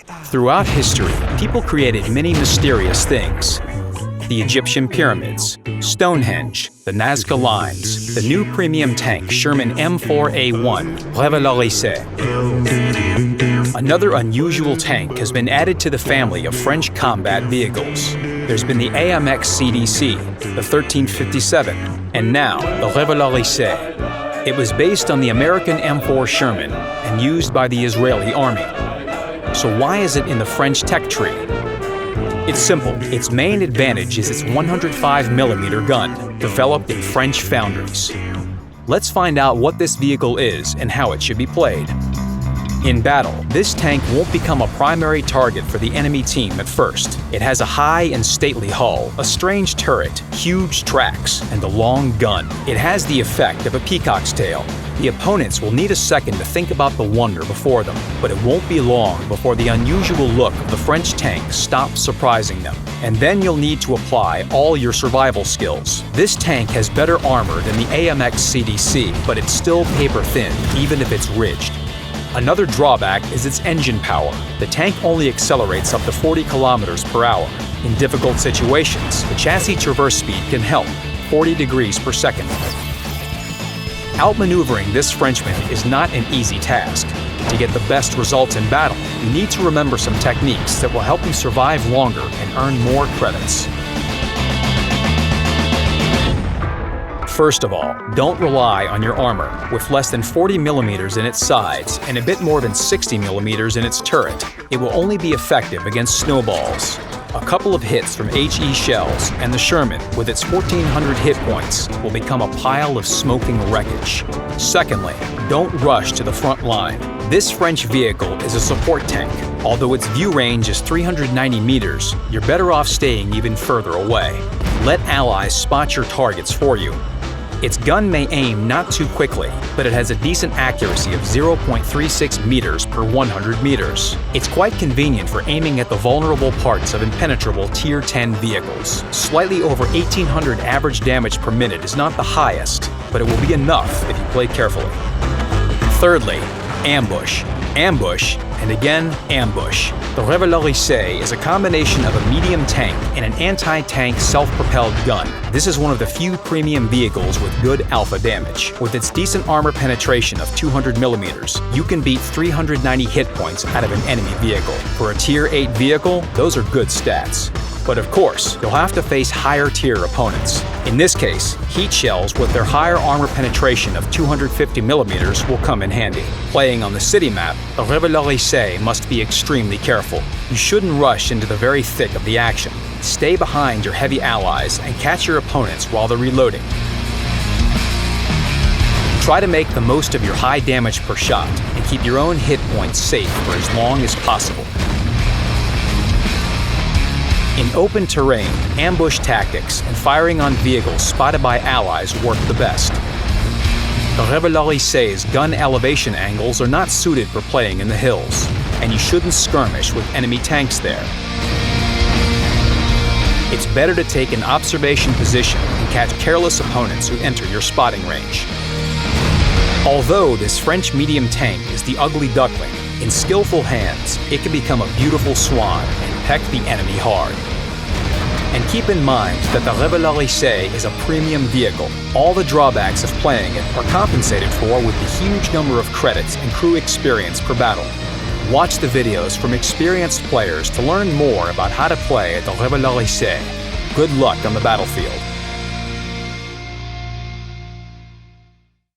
Throughout history, people created many mysterious things. The Egyptian pyramids, Stonehenge, the Nazca Lines, the new premium tank Sherman M4A1 Revalorise. Another unusual tank has been added to the family of French combat vehicles. There's been the AMX CDC, the 1357, and now the Revalorise. It was based on the American M4 Sherman and used by the Israeli army. So why is it in the French tech tree? It's simple. Its main advantage is its 105mm gun, developed in French foundries. Let's find out what this vehicle is and how it should be played. In battle, this tank won't become a primary target for the enemy team at first. It has a high and stately hull, a strange turret, huge tracks, and a long gun. It has the effect of a peacock's tail. The opponents will need a second to think about the wonder before them, but it won't be long before the unusual look of the French tank stops surprising them. And then you'll need to apply all your survival skills. This tank has better armor than the AMX CDC, but it's still paper thin, even if it's ridged. Another drawback is its engine power. The tank only accelerates up to 40 kilometers per hour. In difficult situations, the chassis traverse speed can help, 40 degrees per second. Outmaneuvering this Frenchman is not an easy task. To get the best results in battle, you need to remember some techniques that will help you survive longer and earn more credits. First of all, don't rely on your armor. With less than 40mm in its sides and a bit more than 60mm in its turret, it will only be effective against snowballs. A couple of hits from HE shells and the Sherman, with its 1,400 hit points, will become a pile of smoking wreckage. Secondly, don't rush to the front line. This French vehicle is a support tank. Although its view range is 390 meters, you're better off staying even further away. Let allies spot your targets for you. Its gun may aim not too quickly, but it has a decent accuracy of 0.36 meters per 100 meters. It's quite convenient for aiming at the vulnerable parts of impenetrable Tier 10 vehicles. Slightly over 1,800 average damage per minute is not the highest, but it will be enough if you play carefully. Thirdly, ambush. Ambush, and again, ambush. The Revalorise is a combination of a medium tank and an anti-tank self-propelled gun. This is one of the few premium vehicles with good alpha damage. With its decent armor penetration of 200mm, you can beat 390 hit points out of an enemy vehicle. For a Tier 8 vehicle, those are good stats. But of course, you'll have to face higher tier opponents. In this case, heat shells with their higher armor penetration of 250mm will come in handy. Playing on the city map, the Revalorise must be extremely careful. You shouldn't rush into the very thick of the action. Stay behind your heavy allies and catch your opponents while they're reloading. Try to make the most of your high damage per shot and keep your own hit points safe for as long as possible. In open terrain, ambush tactics and firing on vehicles spotted by allies work the best. The Revalorise's gun elevation angles are not suited for playing in the hills, and you shouldn't skirmish with enemy tanks there. It's better to take an observation position and catch careless opponents who enter your spotting range. Although this French medium tank is the ugly duckling, in skillful hands, it can become a beautiful swan and peck the enemy hard. And keep in mind that the Revalorise is a premium vehicle. All the drawbacks of playing it are compensated for with the huge number of credits and crew experience per battle. Watch the videos from experienced players to learn more about how to play at the Revalorise. Good luck on the battlefield.